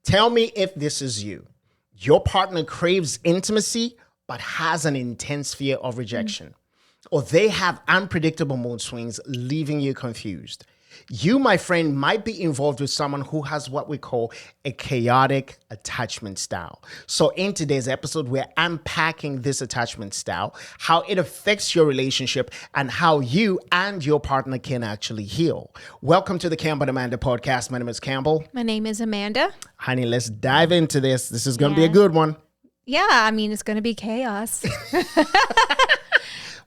Tell me if this is you. Your partner craves intimacy, but has an intense fear of rejection. Or they have unpredictable mood swings, leaving you confused. You, my friend, might be involved with someone who has what we call a chaotic attachment style. So in today's episode, we're unpacking this attachment style, how it affects your relationship, and how you and your partner can actually heal. Welcome to the Campbell and Amanda podcast. My name is Campbell. My name is Amanda. Honey, let's dive into this. This is going to be a good one. Yeah, I mean, it's going to be chaos.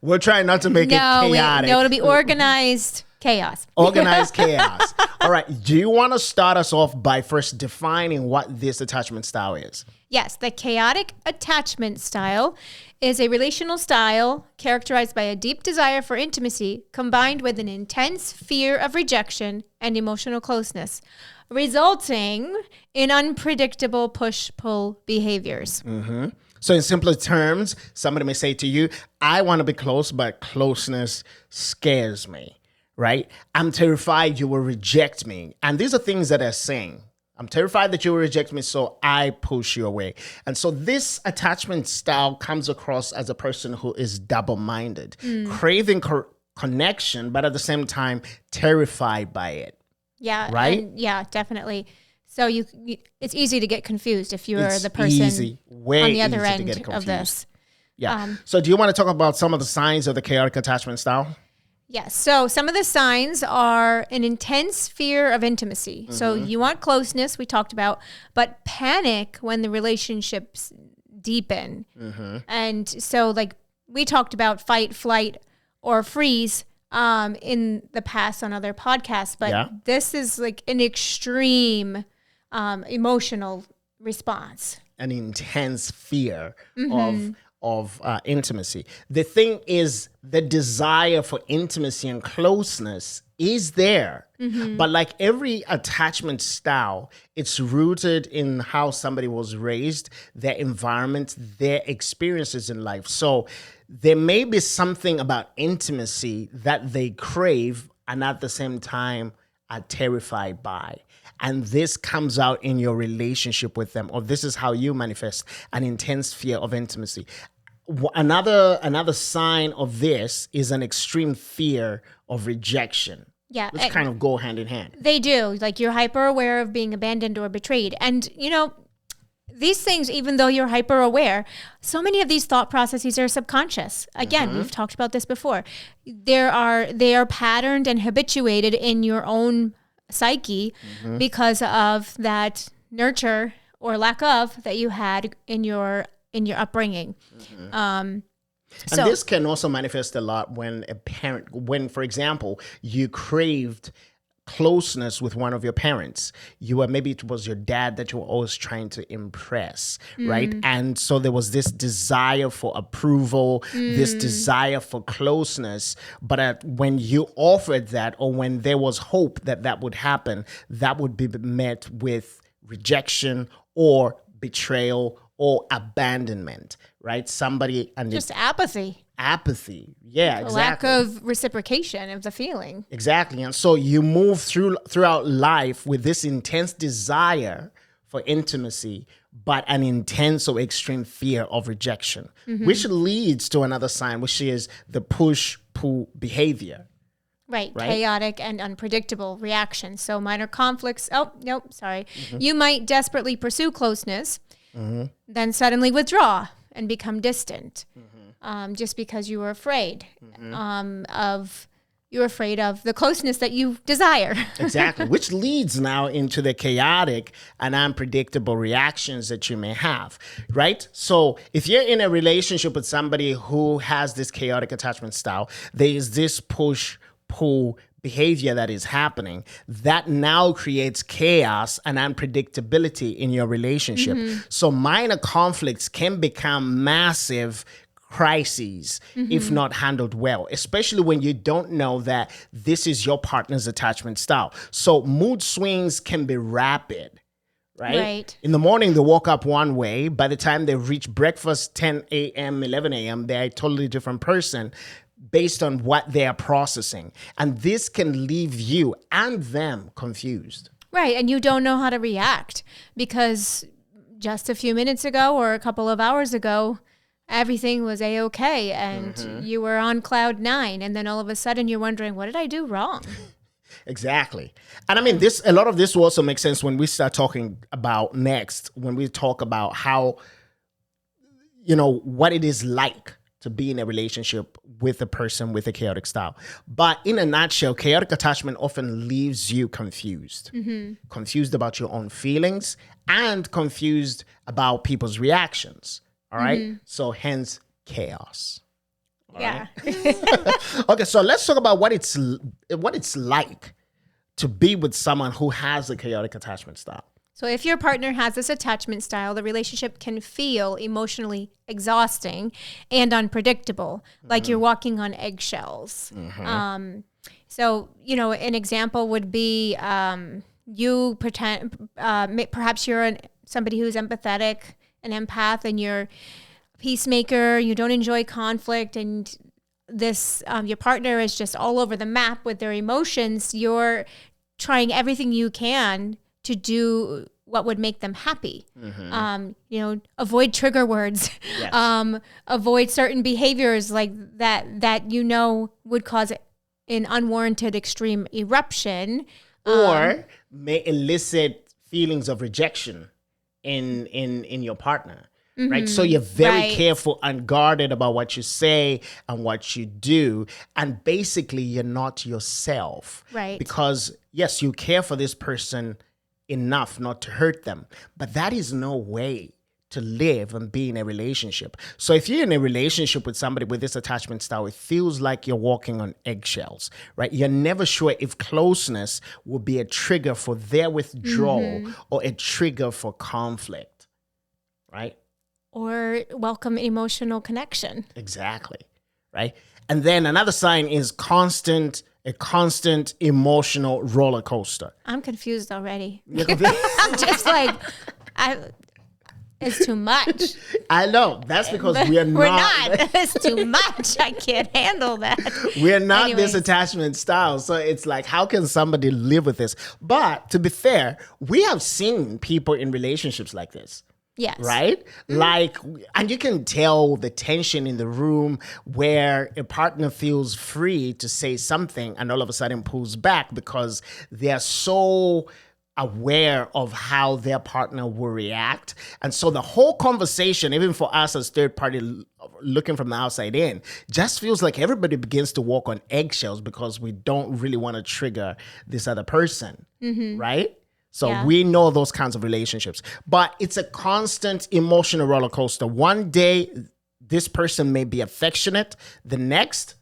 We're trying not to make it chaotic. No, it'll be organized chaos. Organized chaos. All right. Do you want to start us off by first defining what this attachment style is? Yes, the chaotic attachment style is a relational style characterized by a deep desire for intimacy combined with an intense fear of rejection and emotional closeness, resulting in unpredictable push-pull behaviors. Mm-hmm. So in simpler terms, somebody may say to you, I want to be close, but closeness scares me, right? I'm terrified you will reject me. And these are things that they're saying. I'm terrified that you will reject me, so I push you away. And so this attachment style comes across as a person who is double-minded, craving connection, but at the same time, terrified by it. Yeah. Right? Yeah, definitely. So it's easy to get confused if you're the person on the other end of this. Yeah. So do you want to talk about some of the signs of the chaotic attachment style? Yes. So some of the signs are an intense fear of intimacy. Mm-hmm. So you want closeness, we talked about, but panic when the relationships deepen. Mm-hmm. And so like we talked about fight, flight, or freeze in the past on other podcasts, but this is like an extreme emotional response. An intense fear of intimacy. The thing is, the desire for intimacy and closeness is there. Mm-hmm. But like every attachment style, it's rooted in how somebody was raised, their environment, their experiences in life. So there may be something about intimacy that they crave and at the same time are terrified by. And this comes out in your relationship with them, or this is how you manifest an intense fear of intimacy. Another sign of this is an extreme fear of rejection. Yeah. Which kind of go hand in hand. They do. Like you're hyper aware of being abandoned or betrayed. And, you know, these things, even though you're hyper aware, so many of these thought processes are subconscious. Again, we've talked about this before. They are patterned and habituated in your own psyche because of that nurture or lack of that you had in your upbringing. And this can also manifest a lot when, for example, you craved closeness with one of your parents. Maybe it was your dad that you were always trying to impress, right? And so there was this desire for approval, this desire for closeness. But when you offered that, or when there was hope that would happen, that would be met with rejection or betrayal or abandonment, right? Just apathy. Apathy. Yeah, exactly. Lack of reciprocation of the feeling. Exactly. And so you move throughout life with this intense desire for intimacy, but an intense or extreme fear of rejection, which leads to another sign, which is the push-pull behavior. Right. Chaotic and unpredictable reactions. So minor conflicts. Oh, nope, sorry. You might desperately pursue closeness, then suddenly withdraw and become distant. Just because you were afraid you're afraid of the closeness that you desire. Exactly, which leads now into the chaotic and unpredictable reactions that you may have, right? So if you're in a relationship with somebody who has this chaotic attachment style, there is this push-pull behavior that is happening that now creates chaos and unpredictability in your relationship. So minor conflicts can become massive crises if not handled well, especially when you don't know that this is your partner's attachment style. So mood swings can be rapid, right? In the morning, they woke up one way. By the time they reach breakfast, 10 a.m., 11 a.m., they're a totally different person based on what they are processing. And this can leave you and them confused. Right. And you don't know how to react because just a few minutes ago or a couple of hours ago, everything was A-okay and you were on cloud 9. And then all of a sudden you're wondering, what did I do wrong? Exactly. And I mean, a lot of this will also make sense when we start talking about next, when we talk about how, what it is like to be in a relationship with a person with a chaotic style. But in a nutshell, chaotic attachment often leaves you confused. Confused about your own feelings and confused about people's reactions. All right? So hence chaos. Yeah. Okay, so let's talk about what it's like to be with someone who has a chaotic attachment style. So if your partner has this attachment style, the relationship can feel emotionally exhausting and unpredictable, like you're walking on eggshells. So, an example would be you pretend, perhaps you're somebody who's empathetic, an empath, and you're a peacemaker, you don't enjoy conflict, and this your partner is just all over the map with their emotions. You're trying everything you can to do what would make them happy. Avoid trigger words, Yes. Avoid certain behaviors like that would cause an unwarranted extreme eruption. Or may elicit feelings of rejection in your partner. Right. So you're very careful and guarded about what you say and what you do. And basically you're not yourself. Right. Because yes, you care for this person enough not to hurt them. But that is no way to live and be in a relationship. So if you're in a relationship with somebody with this attachment style, it feels like you're walking on eggshells, right? You're never sure if closeness will be a trigger for their withdrawal or a trigger for conflict, right? Or welcome emotional connection. Exactly, right? And then another sign is a constant emotional roller coaster. I'm confused already. I'm just like, it's too much. I know. That's because we're not. It's too much. I can't handle that. We're not Anyways. this attachment style. So it's like, how can somebody live with this? But to be fair, we have seen people in relationships like this. Yes. Right? Like, and you can tell the tension in the room where a partner feels free to say something and all of a sudden pulls back because they're so aware of how their partner will react. And so the whole conversation, even for us as third party looking from the outside in, just feels like everybody begins to walk on eggshells because we don't really want to trigger this other person. Right? So we know those kinds of relationships, but it's a constant emotional roller coaster. One day, this person may be affectionate. The next,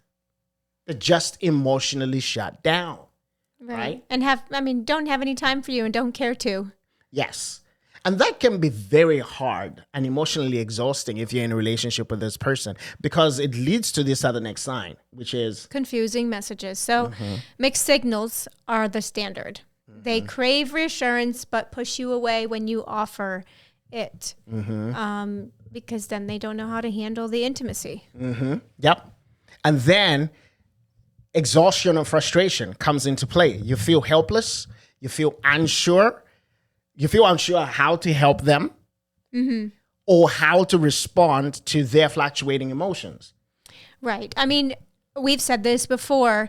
they're just emotionally shut down. Right? And don't have any time for you and don't care to. Yes. And that can be very hard and emotionally exhausting if you're in a relationship with this person because it leads to this other next sign, which is confusing messages. So mixed signals are the standard. They crave reassurance, but push you away when you offer it because then they don't know how to handle the intimacy. Yep. And then exhaustion or frustration comes into play. You feel helpless. You feel unsure. You feel unsure how to help them or how to respond to their fluctuating emotions. Right. I mean, we've said this before.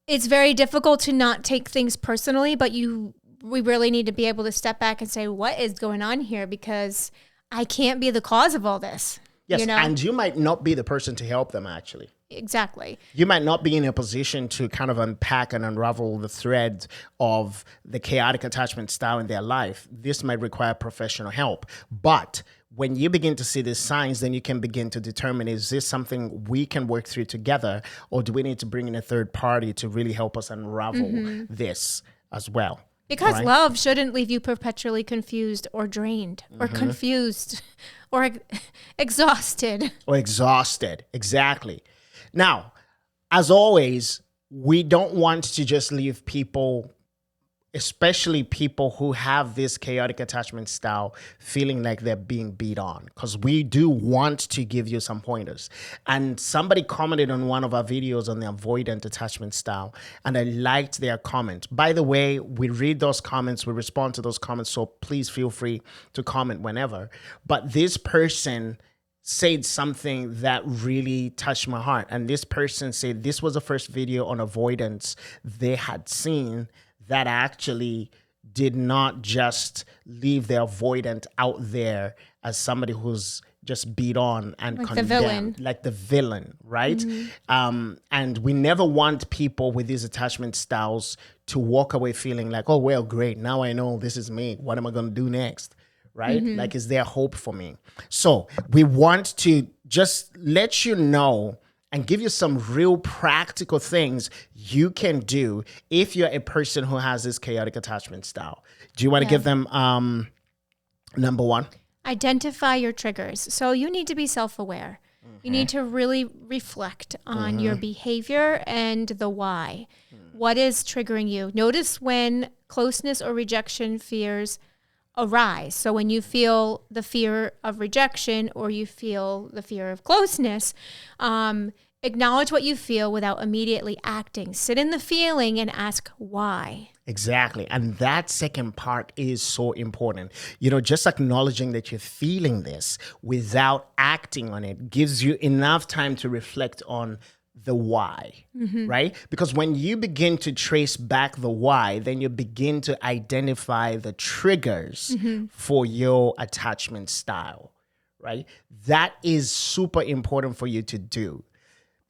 It's very difficult to not take things personally, but we really need to be able to step back and say, what is going on here? Because I can't be the cause of all this. Yes, and you might not be the person to help them, actually. Exactly. You might not be in a position to kind of unpack and unravel the thread of the chaotic attachment style in their life. This might require professional help. But when you begin to see these signs, then you can begin to determine, is this something we can work through together, or do we need to bring in a third party to really help us unravel this as well? Because love shouldn't leave you perpetually confused or drained or confused or exhausted. Or exhausted, exactly. Now, as always, we don't want to just leave people especially people who have this chaotic attachment style feeling like they're being beat on, because we do want to give you some pointers. And somebody commented on one of our videos on the avoidant attachment style, and I liked their comment. By the way, we read those comments, we respond to those comments, so please feel free to comment whenever. But this person said something that really touched my heart. And this person said this was the first video on avoidance they had seen that actually did not just leave the avoidant out there as somebody who's just beat on and like condemned, the villain. like the villain, right? And we never want people with these attachment styles to walk away feeling like, oh, well, great. Now I know this is me. What am I going to do next? Right? Like, is there hope for me? So we want to just let you know and give you some real practical things you can do if you're a person who has this chaotic attachment style. Do you want to give them number one? Identify your triggers. So you need to be self-aware. You need to really reflect on your behavior and the why. What is triggering you? Notice when closeness or rejection fears arise. So when you feel the fear of rejection or you feel the fear of closeness, acknowledge what you feel without immediately acting. Sit in the feeling and ask why. Exactly. And that second part is so important. You know, just acknowledging that you're feeling this without acting on it gives you enough time to reflect on the why, right? Because when you begin to trace back the why, then you begin to identify the triggers for your attachment style, right? That is super important for you to do.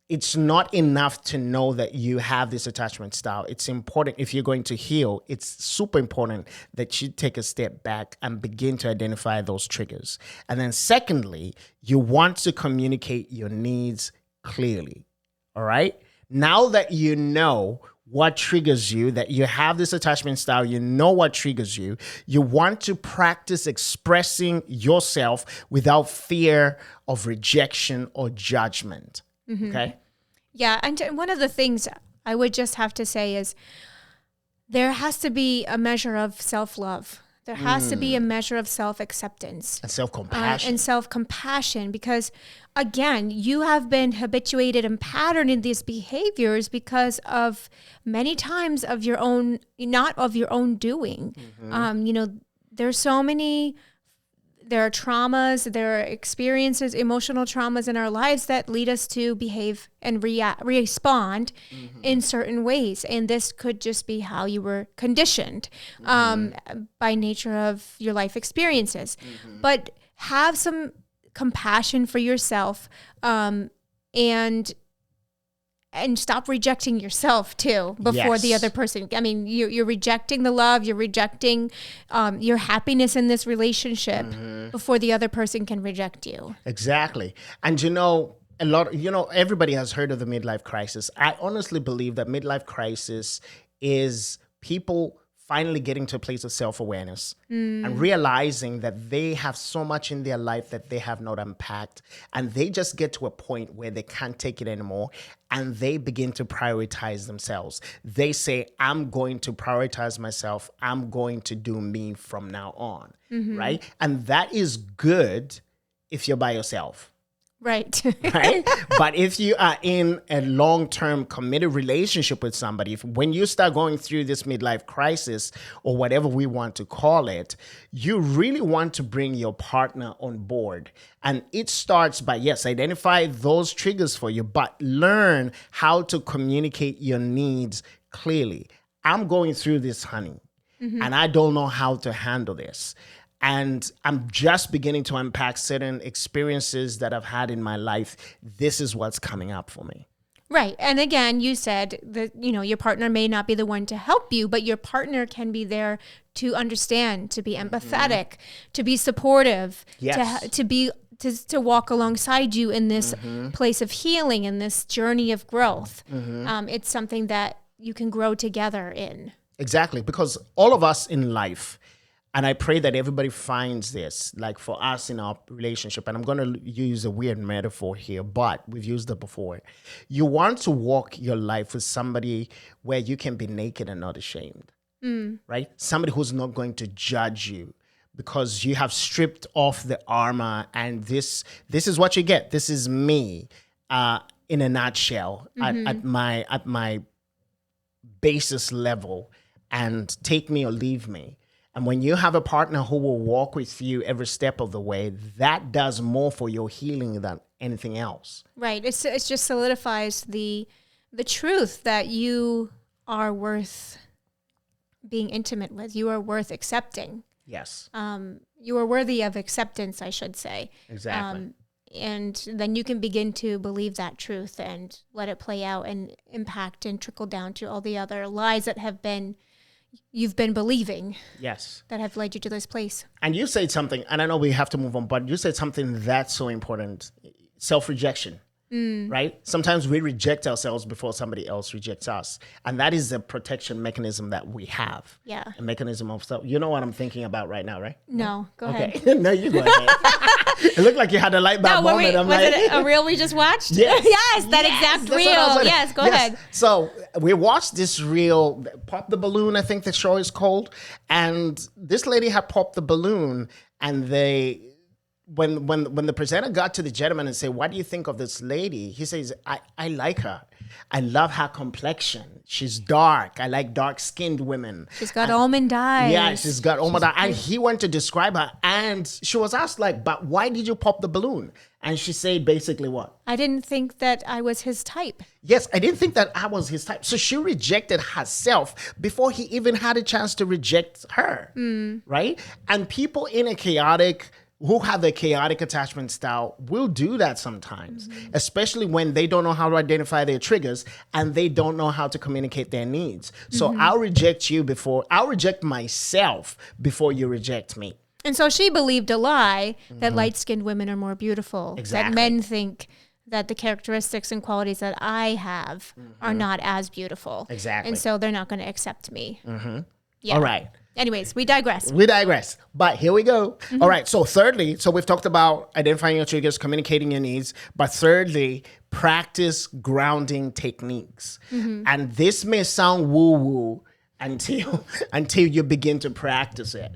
It's not enough to know that you have this attachment style. It's important if you're going to heal. It's super important that you take a step back and begin to identify those triggers. And then secondly, you want to communicate your needs clearly. All right. Now that you know what triggers you, that you have this attachment style, you know what triggers you, you want to practice expressing yourself without fear of rejection or judgment. Okay. Yeah. And one of the things I would just have to say is there has to be a measure of self-love. There has to be a measure of self-acceptance. And self-compassion. And self-compassion, because again, you have been habituated and patterned in these behaviors because of many times of your own, not of your own doing. There's so many, there are traumas, there are experiences, emotional traumas in our lives that lead us to behave and respond in certain ways. And this could just be how you were conditioned by nature of your life experiences. But have some compassion for yourself and stop rejecting yourself too before the other person. I mean, you're rejecting the love, you're rejecting your happiness in this relationship before the other person can reject you. Exactly. And everybody has heard of the midlife crisis. I honestly believe that midlife crisis is people finally getting to a place of self-awareness and realizing that they have so much in their life that they have not unpacked, and they just get to a point where they can't take it anymore, and they begin to prioritize themselves. They say, I'm going to prioritize myself. I'm going to do me from now on, right? And that is good if you're by yourself. Right. Right? But if you are in a long-term committed relationship with somebody, when you start going through this midlife crisis or whatever we want to call it, you really want to bring your partner on board. And it starts by, yes, identify those triggers for you, but learn how to communicate your needs clearly. I'm going through this, honey, and I don't know how to handle this. And I'm just beginning to unpack certain experiences that I've had in my life. This is what's coming up for me. Right. And again, you said that, your partner may not be the one to help you, but your partner can be there to understand, to be empathetic, to be supportive, to walk alongside you in this place of healing, in this journey of growth. It's something that you can grow together in. Exactly. Because all of us in life, and I pray that everybody finds this, like for us in our relationship, and I'm going to use a weird metaphor here, but we've used it before. You want to walk your life with somebody where you can be naked and not ashamed. right? Somebody who's not going to judge you because you have stripped off the armor, and this is what you get. This is me in a nutshell at my basis level, and take me or leave me. And when you have a partner who will walk with you every step of the way, that does more for your healing than anything else. Right. It just solidifies the truth that you are worth being intimate with. You are worth accepting. Yes. You are worthy of acceptance, I should say. Exactly. And then you can begin to believe that truth and let it play out and impact and trickle down to all the other lies that you've been believing. Yes. That have led you to this place. And you said something, and I know we have to move on, but you said something that's so important. Self-rejection, right? Sometimes we reject ourselves before somebody else rejects us. And that is a protection mechanism that we have. Yeah. A mechanism of self. You know what I'm thinking about right now, right? No, go ahead. Okay. No, you go ahead. It looked like you had a light bulb moment. Was it a reel we just watched? Yes. Yes, that exact reel. Yes, go ahead. So we watched this reel, Pop the Balloon, I think the show is called. And this lady had popped the balloon, and when the presenter got to the gentleman and said, "What do you think of this lady?" He says, I like her. I love her complexion. She's dark. I like dark-skinned women. She's got almond eyes. Yeah, she's got almond eyes. And he went to describe her, and she was asked, but why did you pop the balloon? And she said basically what? I didn't think that I was his type. Yes, I didn't think that I was his type. So she rejected herself before he even had a chance to reject her, right? And people who have a chaotic attachment style will do that sometimes, especially when they don't know how to identify their triggers and they don't know how to communicate their needs. So I'll reject myself before you reject me. And so she believed a lie that light-skinned women are more beautiful. Exactly. That men think that the characteristics and qualities that I have are not as beautiful. Exactly. And so they're not going to accept me. Yeah. All right. Anyways, we digress. But here we go. All right. So thirdly, we've talked about identifying your triggers, communicating your needs. But thirdly, practice grounding techniques. And this may sound woo-woo until you begin to practice it.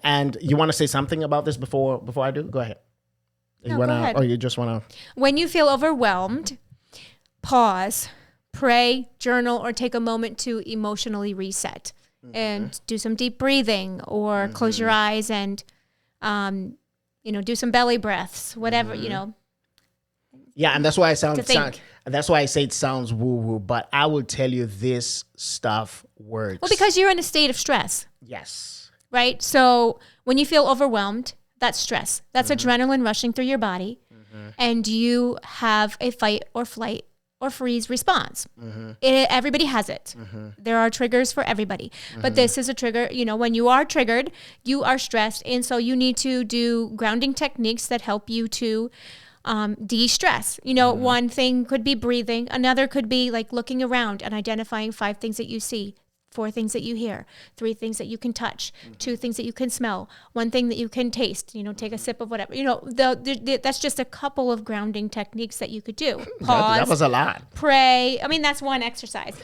And you want to say something about this before I do? Go ahead. Go ahead. Or you just want to? When you feel overwhelmed, pause, pray, journal, or take a moment to emotionally reset. And do some deep breathing, or close your eyes and, do some belly breaths, whatever, Yeah, and that's why that's why I say it sounds woo-woo, but I will tell you this stuff works. Well, because you're in a state of stress. Yes. Right? So when you feel overwhelmed, that's stress. That's adrenaline rushing through your body, and you have a fight or flight or freeze response. Everybody has it. There are triggers for everybody. But this is a trigger. When you are triggered, you are stressed. And so you need to do grounding techniques that help you to de-stress. One thing could be breathing. Another could be like looking around and identifying 5 things that you see, 4 things that you hear, 3 things that you can touch, 2 things that you can smell, 1 thing that you can taste, take a sip of whatever. That's just a couple of grounding techniques that you could do. Pause. That was a lot. Pray. I mean, that's one exercise.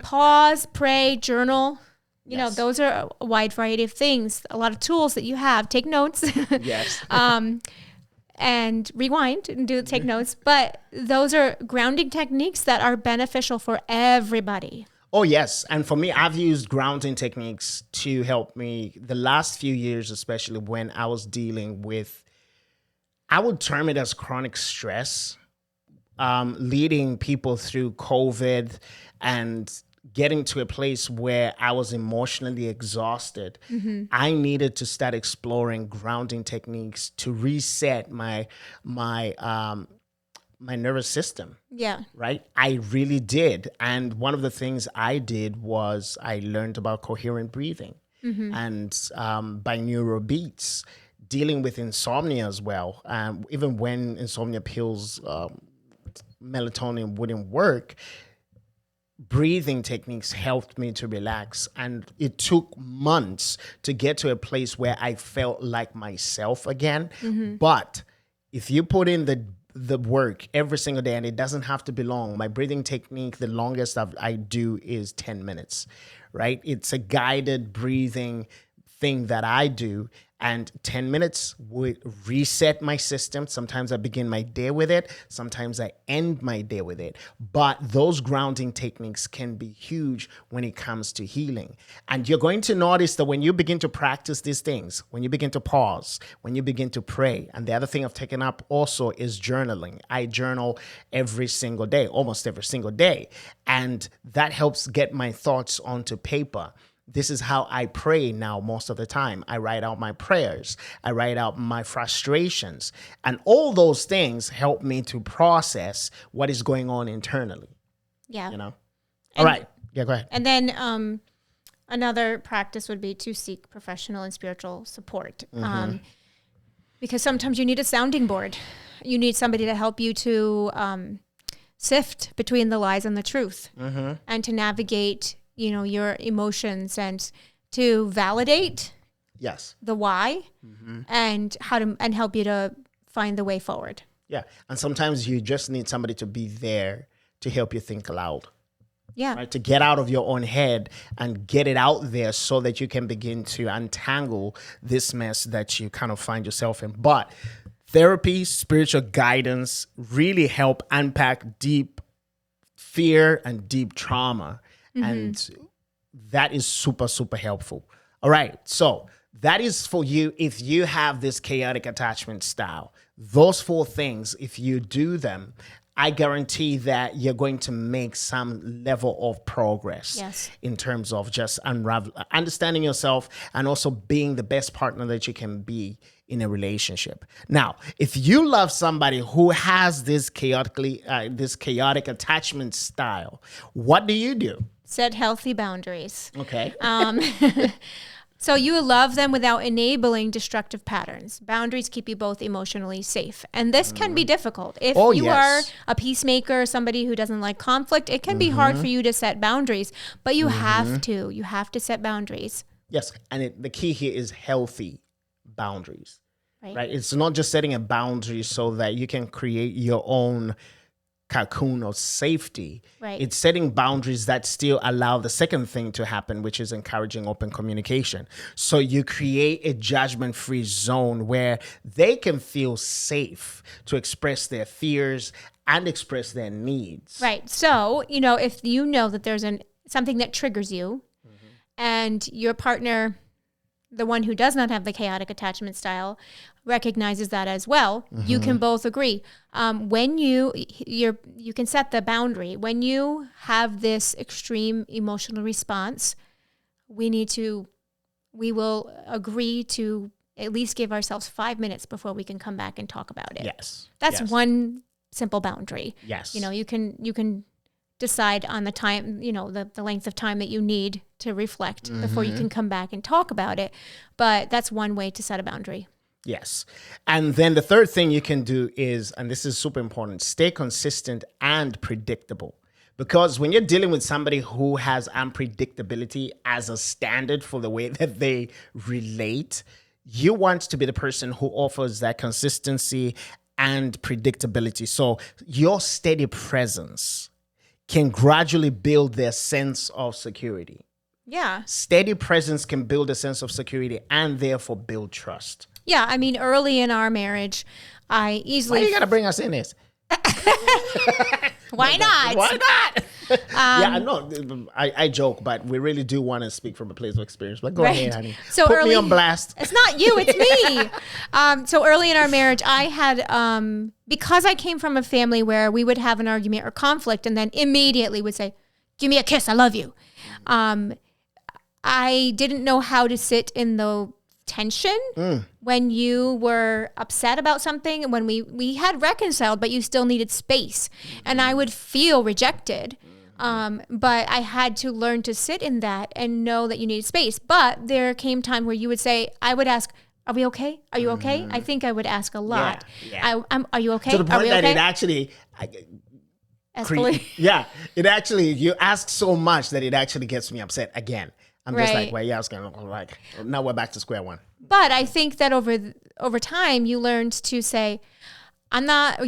Pause, pray, journal. Those are a wide variety of things, a lot of tools that you have. Take notes. Yes. And rewind and take notes. But those are grounding techniques that are beneficial for everybody. Oh, yes. And for me, I've used grounding techniques to help me the last few years, especially when I was dealing with, I would term it as chronic stress, leading people through COVID and getting to a place where I was emotionally exhausted. I needed to start exploring grounding techniques to reset my nervous system. Yeah. Right? I really did. And one of the things I did was I learned about coherent breathing and binaural beats, dealing with insomnia as well. Even when insomnia pills, melatonin wouldn't work, breathing techniques helped me to relax. And it took months to get to a place where I felt like myself again. But if you put in the work every single day, and it doesn't have to be long. My breathing technique, the longest I do is 10 minutes, right? It's a guided breathing thing that I do. And 10 minutes would reset my system. Sometimes I begin my day with it. Sometimes I end my day with it. But those grounding techniques can be huge when it comes to healing. And you're going to notice that when you begin to practice these things, when you begin to pause, when you begin to pray, and the other thing I've taken up also is journaling. I journal every single day, almost every single day. And that helps get my thoughts onto paper. This is how I pray now most of the time. I write out my prayers. I write out my frustrations. And all those things help me to process what is going on internally. Yeah. You know? All right. Yeah, go ahead. And then another practice would be to seek professional and spiritual support. Because sometimes you need a sounding board. You need somebody to help you to sift between the lies and the truth and to navigate your emotions and to validate the why and and help you to find the way forward. Yeah. And sometimes you just need somebody to be there to help you think aloud. Yeah. Right? To get out of your own head and get it out there so that you can begin to untangle this mess that you kind of find yourself in. But therapy, spiritual guidance really help unpack deep fear and deep trauma. And that is super, super helpful. All right. So that is for you if you have this chaotic attachment style. Those 4 things, if you do them, I guarantee that you're going to make some level of progress in terms of just understanding yourself and also being the best partner that you can be in a relationship. Now, if you love somebody who has this chaotic attachment style, what do? Set healthy boundaries. Okay. So you love them without enabling destructive patterns. Boundaries keep you both emotionally safe. And this can be difficult. If you are a peacemaker, somebody who doesn't like conflict, it can be hard for you to set boundaries. But you have to. You have to set boundaries. Yes. And the key here is healthy boundaries. Right? It's not just setting a boundary so that you can create your own cocoon of safety. Right. It's setting boundaries that still allow the second thing to happen, which is encouraging open communication. So you create a judgment-free zone where they can feel safe to express their fears and express their needs. Right. So, if you know that there's something that triggers you and your partner, the one who does not have the chaotic attachment style, recognizes that as well, you can both agree. When you can set the boundary. When you have this extreme emotional response, we will agree to at least give ourselves 5 minutes before we can come back and talk about it. Yes. That's one simple boundary. Yes. You can decide on the time, the length of time that you need to reflect before you can come back and talk about it. But that's one way to set a boundary. Yes. And then the third thing you can do is, and this is super important, stay consistent and predictable. Because when you're dealing with somebody who has unpredictability as a standard for the way that they relate, you want to be the person who offers that consistency and predictability. So your steady presence can gradually build their sense of security. Yeah. Steady presence can build a sense of security and therefore build trust. Yeah, I mean, early in our marriage, I easily... Why you got to bring us in this? Why not? Why not? Yeah, I know. I joke, but we really do want to speak from a place of experience. But go ahead, honey. So put me on blast. It's not you, it's me. So early in our marriage, I had, because I came from a family where we would have an argument or conflict and then immediately would say, give me a kiss, I love you. I didn't know how to sit in the tension when you were upset about something, when we had reconciled, but you still needed space. And I would feel rejected. But I had to learn to sit in that and know that you needed space. But there came time where you would say, I would ask, are we okay? Are you okay? I think I would ask a lot. Yeah. Are you okay? To the point that okay? it actually... Escalate. It actually, you ask so much that it actually gets me upset again. I'm just like, well, yeah, I was going to like, now we're back to square one. But I think that over time, you learned to say, I'm not,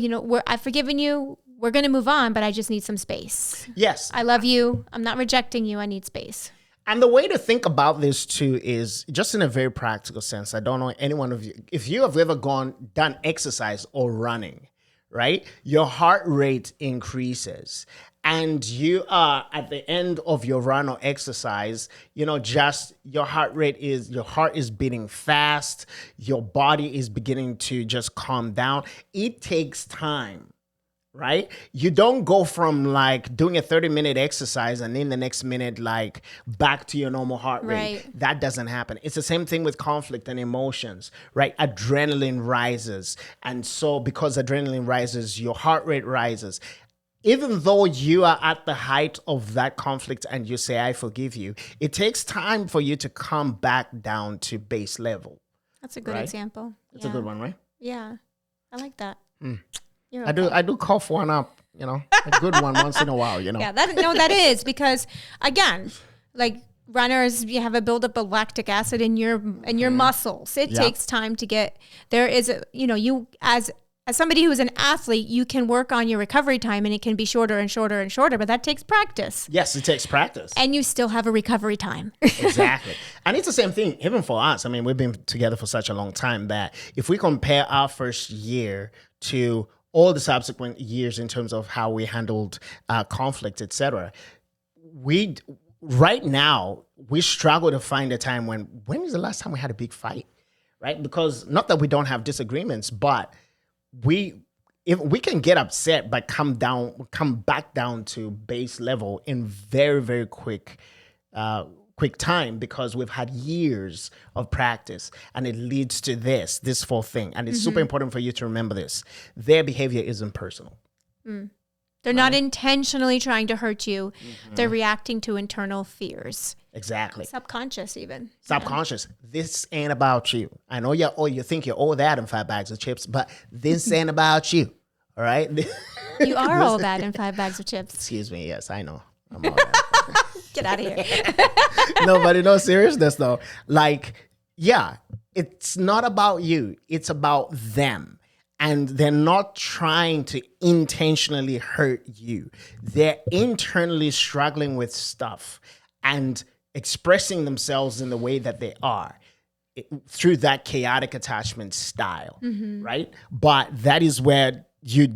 I've forgiven you. We're going to move on, but I just need some space. Yes. I love you. I'm not rejecting you. I need space. And the way to think about this too is just in a very practical sense. I don't know any one of you, if you have ever done exercise or running, right? Your heart rate increases. And you are at the end of your run or exercise, just your heart is beating fast. Your body is beginning to just calm down. It takes time, right? You don't go from like doing a 30-minute exercise and then the next minute like back to your normal heart rate. Right. That doesn't happen. It's the same thing with conflict and emotions, right? Adrenaline rises. And so because adrenaline rises, your heart rate rises. Even though you are at the height of that conflict and you say, I forgive you, it takes time for you to come back down to base level. That's a good Right? example. It's a good one, right? Yeah. I like that. You're I do cough one up, a good one once in a while, Yeah, that is because again, like runners, you have a buildup of lactic acid in your muscles. It takes time to get there. You as somebody who's an athlete, you can work on your recovery time and it can be shorter and shorter and shorter, but that takes practice. Yes, it takes practice. And you still have a recovery time. Exactly. And it's the same thing, even for us. I mean, we've been together for such a long time that if we compare our first year to all the subsequent years in terms of how we handled conflict, etc., right now, we struggle to find a time when is the last time we had a big fight, right? Because not that we don't have disagreements, but if we can get upset but come back down to base level in very, very quick time because we've had years of practice and it leads to this full thing. And it's super important for you to remember this. Their behavior isn't personal. They're not intentionally trying to hurt you. They're reacting to internal fears. Exactly. Subconscious even. Subconscious. Yeah. This ain't about you. I know you think you're all that in 5 bags of chips, but this ain't about you. All right? You are all that in 5 bags of chips. Excuse me. Yes, I know. I'm all that. Get out of here. No, but in all seriousness though, like, yeah, it's not about you. It's about them. And they're not trying to intentionally hurt you. They're internally struggling with stuff and expressing themselves in the way that they are through that chaotic attachment style, right? But that is where you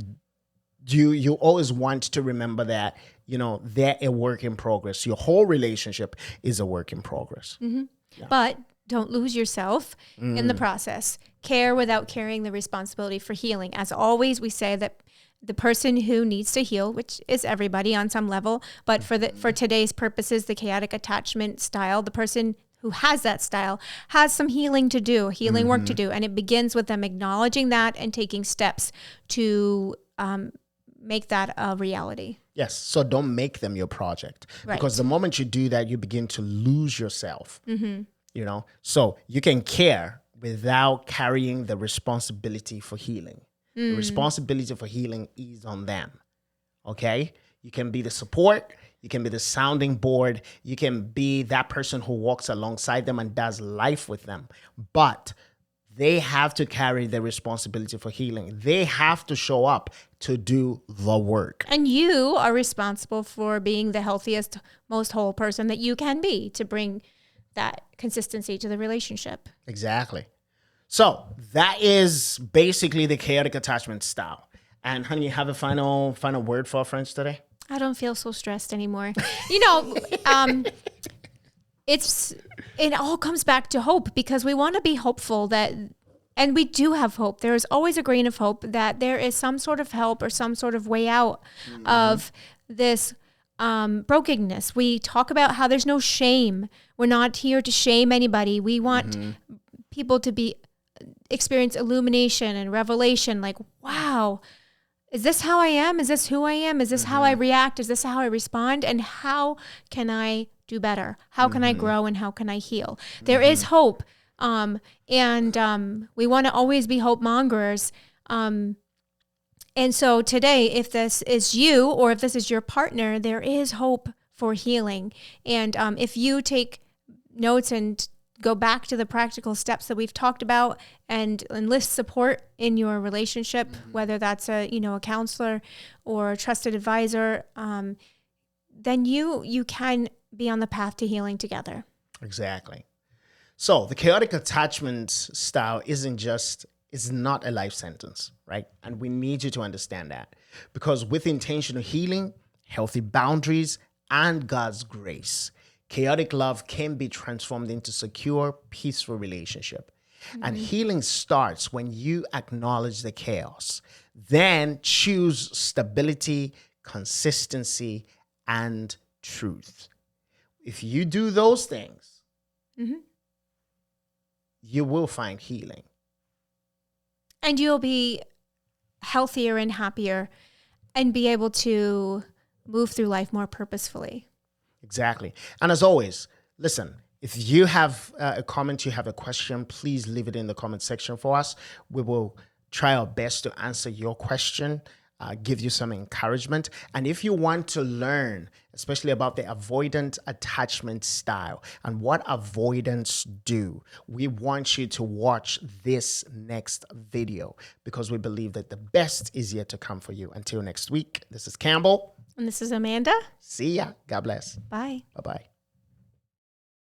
always want to remember that, they're a work in progress. Your whole relationship is a work in progress. Yeah. But don't lose yourself in the process. Care without carrying the responsibility for healing. As always, we say that the person who needs to heal, which is everybody on some level, but for today's purposes, the chaotic attachment style, the person who has that style has some healing to do, healing work to do. And it begins with them acknowledging that and taking steps to make that a reality. Yes. So don't make them your project. Right. Because the moment you do that, you begin to lose yourself. So you can care without carrying the responsibility for healing. The responsibility for healing is on them. Okay? You can be the support. You can be the sounding board. You can be that person who walks alongside them and does life with them. But they have to carry the responsibility for healing. They have to show up to do the work. And you are responsible for being the healthiest, most whole person that you can be to bring that consistency to the relationship. Exactly. So that is basically the chaotic attachment style. And honey, you have a final word for our friends today? I don't feel so stressed anymore. It all comes back to hope because we want to be hopeful and we do have hope. There is always a grain of hope that there is some sort of help or some sort of way out of this brokenness. We talk about how there's no shame. We're not here to shame anybody. We want people to experience illumination and revelation. Like, wow, is this how I am? Is this who I am? Is this how I react? Is this how I respond? And how can I do better? How can I grow and how can I heal? There is hope. And we want to always be hope mongers. And so today, if this is you or if this is your partner, there is hope for healing. And if you take notes and go back to the practical steps that we've talked about and enlist support in your relationship, whether that's a counselor or a trusted advisor, then you can be on the path to healing together. Exactly. So the chaotic attachment style is not a life sentence, right? And we need you to understand that, because with intentional healing, healthy boundaries, and God's grace, chaotic love can be transformed into secure, peaceful relationship. And healing starts when you acknowledge the chaos, then choose stability, consistency, and truth. If you do those things, you will find healing. And you'll be healthier and happier and be able to move through life more purposefully. Exactly. And as always, listen, if you have a comment, you have a question, please leave it in the comment section for us. We will try our best to answer your question, give you some encouragement. And if you want to learn, especially about the avoidant attachment style and what avoidance do, we want you to watch this next video, because we believe that the best is yet to come for you. Until next week, this is Campbell. And this is Amanda. See ya. God bless. Bye. Bye-bye.